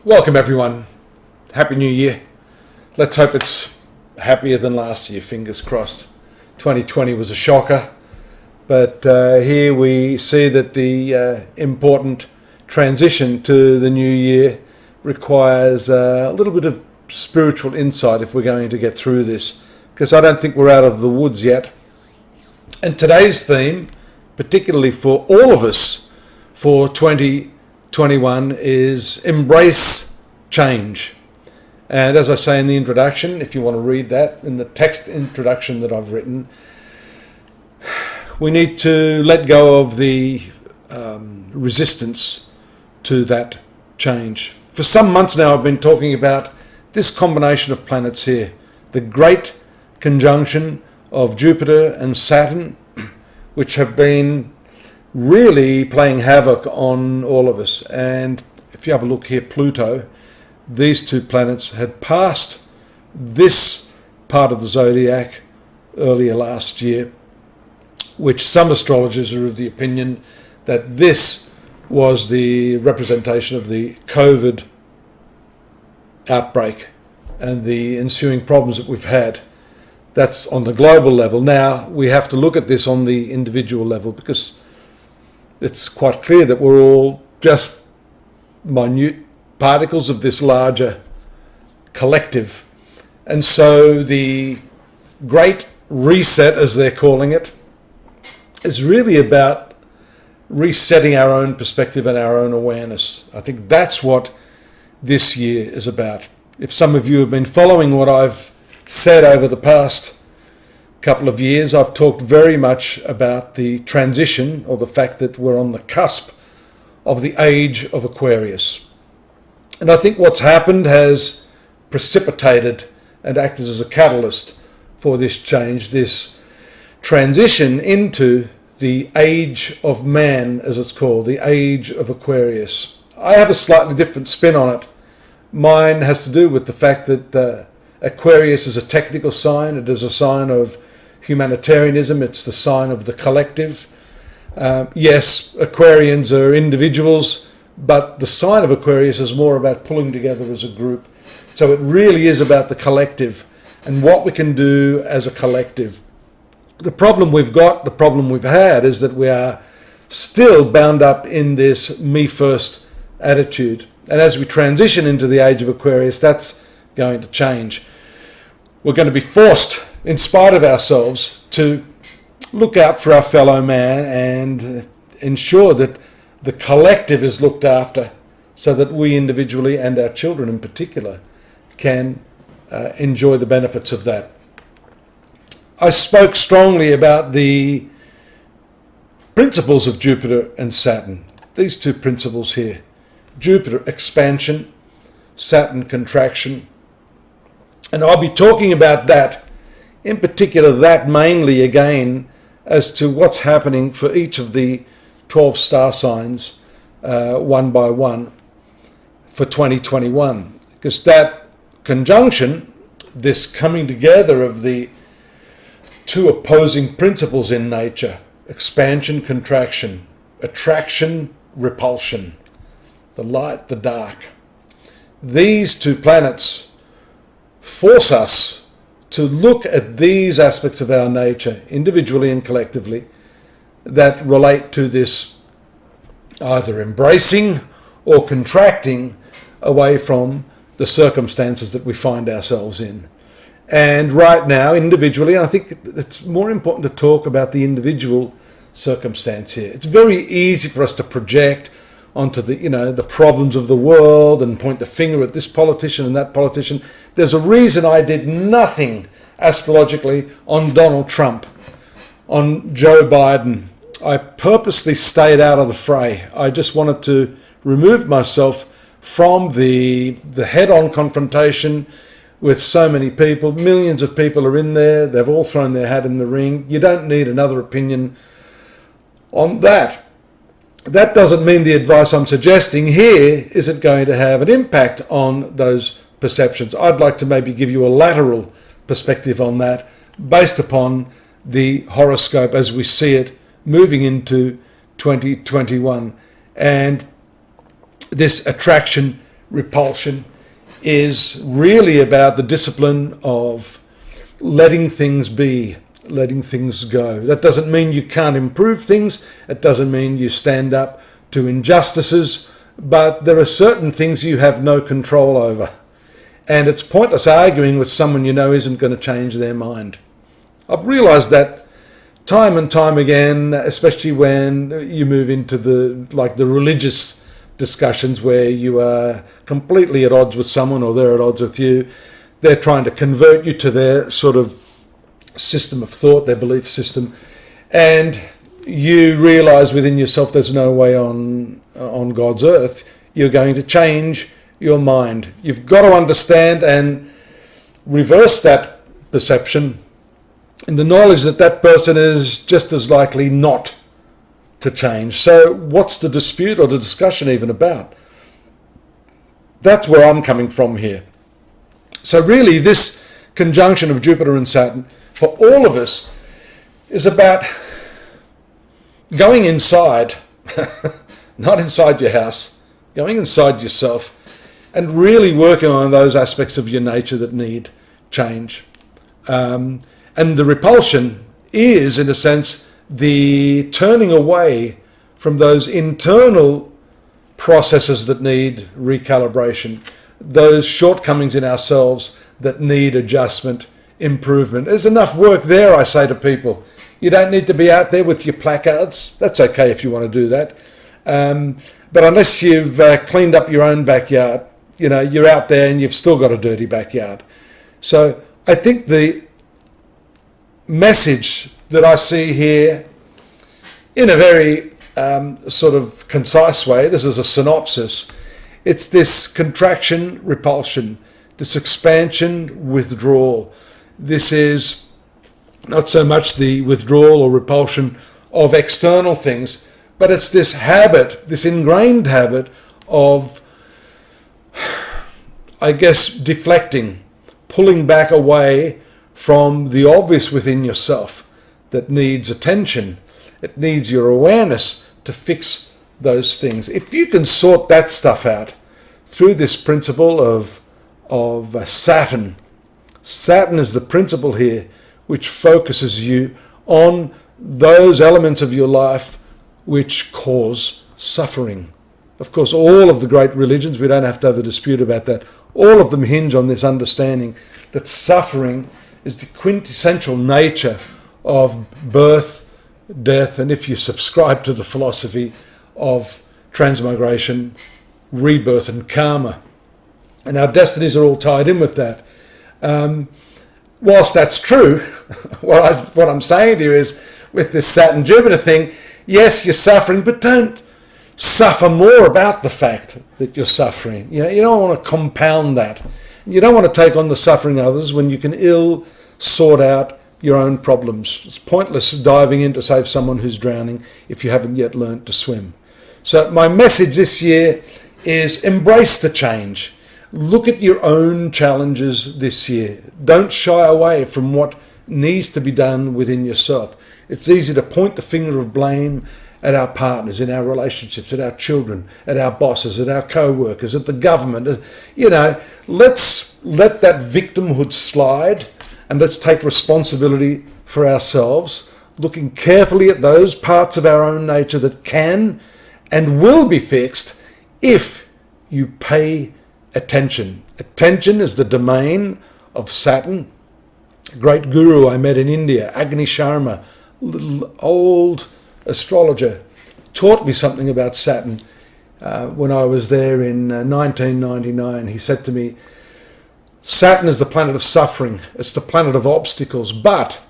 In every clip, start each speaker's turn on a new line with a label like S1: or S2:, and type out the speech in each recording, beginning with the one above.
S1: Welcome everyone. Happy New Year. Let's hope it's happier than last year, fingers crossed. 2020 was a shocker, but here we see that the important transition to the new year requires a little bit of spiritual insight if we're going to get through this, because I don't think we're out of the woods yet. And today's theme, particularly for all of us for 2021, is embrace change. And as I say in the introduction, if you want to read that in the text introduction that I've written, we need to let go of the resistance to that change. For some months now I've been talking about this combination of planets here, the great conjunction of Jupiter and Saturn, which have been really playing havoc on all of us. And if you have a look here, Pluto, these two planets had passed this part of the zodiac earlier last year, which some astrologers are of the opinion that this was the representation of the COVID outbreak and the ensuing problems that we've had. That's on the global level. Now we have to look at this on the individual level, because it's quite clear that we're all just minute particles of this larger collective. And so the Great Reset, as they're calling it, is really about resetting our own perspective and our own awareness. I think that's what this year is about. If some of you have been following what I've said over the past couple of years, I've talked very much about the transition, or the fact that we're on the cusp of the age of Aquarius. And I think what's happened has precipitated and acted as a catalyst for this change, this transition into the age of man, as it's called, the age of Aquarius. I have a slightly different spin on it. Mine has to do with the fact that Aquarius is a technical sign. It is a sign of humanitarianism. It's the sign of the collective. Yes, Aquarians are individuals, but the sign of Aquarius is more about pulling together as a group. So it really is about the collective and what we can do as a collective. The problem we've got, the problem we've had, is that we are still bound up in this me first attitude. And as we transition into the age of Aquarius, that's going to change. We're going to be forced, in spite of ourselves, to look out for our fellow man and ensure that the collective is looked after, so that we individually and our children in particular can enjoy the benefits of that. I spoke strongly about the principles of Jupiter and Saturn. These two principles here. Jupiter, expansion; Saturn, contraction. And I'll be talking about that, in particular that mainly again, as to what's happening for each of the 12 star signs, one by one, for 2021. Because that conjunction, this coming together of the two opposing principles in nature, expansion, contraction, attraction, repulsion, the light, the dark. These two planets force us to look at these aspects of our nature, individually and collectively, that relate to this either embracing or contracting away from the circumstances that we find ourselves in. And right now, individually, and I think it's more important to talk about the individual circumstance here. It's very easy for us to project onto the problems of the world and point the finger at this politician and that politician. There's a reason I did nothing astrologically on Donald Trump, on Joe Biden. I purposely stayed out of the fray. I just wanted to remove myself from the head-on confrontation with so many people. Millions of people are in there. They've all thrown their hat in the ring. You don't need another opinion on that. That doesn't mean the advice I'm suggesting here isn't going to have an impact on those perceptions. I'd like to maybe give you a lateral perspective on that, based upon the horoscope as we see it moving into 2021. And this attraction repulsion is really about the discipline of letting things be, letting things go. That doesn't mean you can't improve things. It doesn't mean you stand up to injustices, but there are certain things you have no control over. And it's pointless arguing with someone you know isn't going to change their mind. I've realised that time and time again, especially when you move into the religious discussions where you are completely at odds with someone or they're at odds with you. They're trying to convert you to their sort of system of thought, their belief system, and you realise within yourself there's no way on God's earth you're going to change your mind. You've got to understand and reverse that perception in the knowledge that that person is just as likely not to change. So what's the dispute or the discussion even about? That's where I'm coming from here. So really this conjunction of Jupiter and Saturn for all of us is about going inside, not inside your house, going inside yourself and really working on those aspects of your nature that need change. And the repulsion is, in a sense, the turning away from those internal processes that need recalibration, those shortcomings in ourselves that need adjustment, improvement. There's enough work there, I say to people. You don't need to be out there with your placards. That's okay if you want to do that. But unless you've cleaned up your own backyard, you know, you're out there and you've still got a dirty backyard. So I think the message that I see here in a very sort of concise way, this is a synopsis, it's this contraction, repulsion, this expansion, withdrawal. This is not so much the withdrawal or repulsion of external things, but it's this habit, this ingrained habit of, I guess, deflecting, pulling back away from the obvious within yourself that needs attention. It needs your awareness to fix those things. If you can sort that stuff out through this principle of Saturn. Saturn is the principle here which focuses you on those elements of your life which cause suffering. Of course, all of the great religions, we don't have to have a dispute about that, all of them hinge on this understanding that suffering is the quintessential nature of birth, death, and if you subscribe to the philosophy of transmigration, rebirth and karma. And our destinies are all tied in with that. Whilst that's true, what I'm saying to you is, with this Saturn-Jupiter thing, yes, you're suffering, but don't suffer more about the fact that you're suffering. You know, you don't want to compound that. You don't want to take on the suffering of others when you can ill sort out your own problems. It's pointless diving in to save someone who's drowning if you haven't yet learnt to swim. So my message this year is embrace the change. Look at your own challenges this year. Don't shy away from what needs to be done within yourself. It's easy to point the finger of blame at our partners, in our relationships, at our children, at our bosses, at our co-workers, at the government. You know, let's let that victimhood slide and let's take responsibility for ourselves, looking carefully at those parts of our own nature that can and will be fixed if you pay attention. Attention is the domain of Saturn. A great guru I met in India, Agni Sharma, a little old astrologer, taught me something about Saturn when I was there in 1999. He said to me, Saturn is the planet of suffering. It's the planet of obstacles. But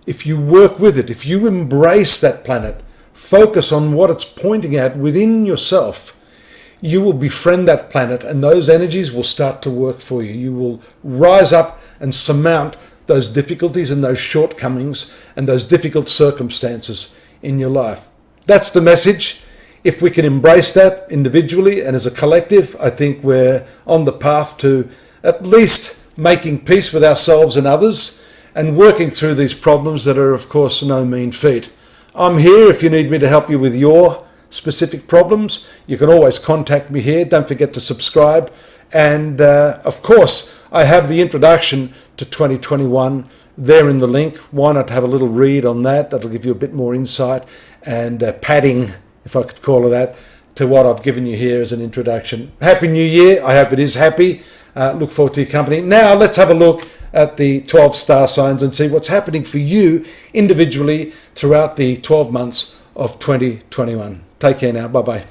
S1: if you work with it, if you embrace that planet, focus on what it's pointing at within yourself, you will befriend that planet and those energies will start to work for you. You will rise up and surmount those difficulties and those shortcomings and those difficult circumstances in your life. That's the message. If we can embrace that individually and as a collective, I think we're on the path to at least making peace with ourselves and others and working through these problems that are, of course, no mean feat. I'm here if you need me to help you with your specific problems. You can always contact me here. Don't forget to subscribe And of course, I have the introduction to 2021 there in the link. Why not have a little read on that? That'll give you a bit more insight and padding, if I could call it that, to what I've given you here as an introduction. Happy New Year. I hope it is happy. Look forward to your company. Now let's have a look at the 12 star signs and see what's happening for you individually throughout the 12 months of 2021. Take care now. Bye-bye.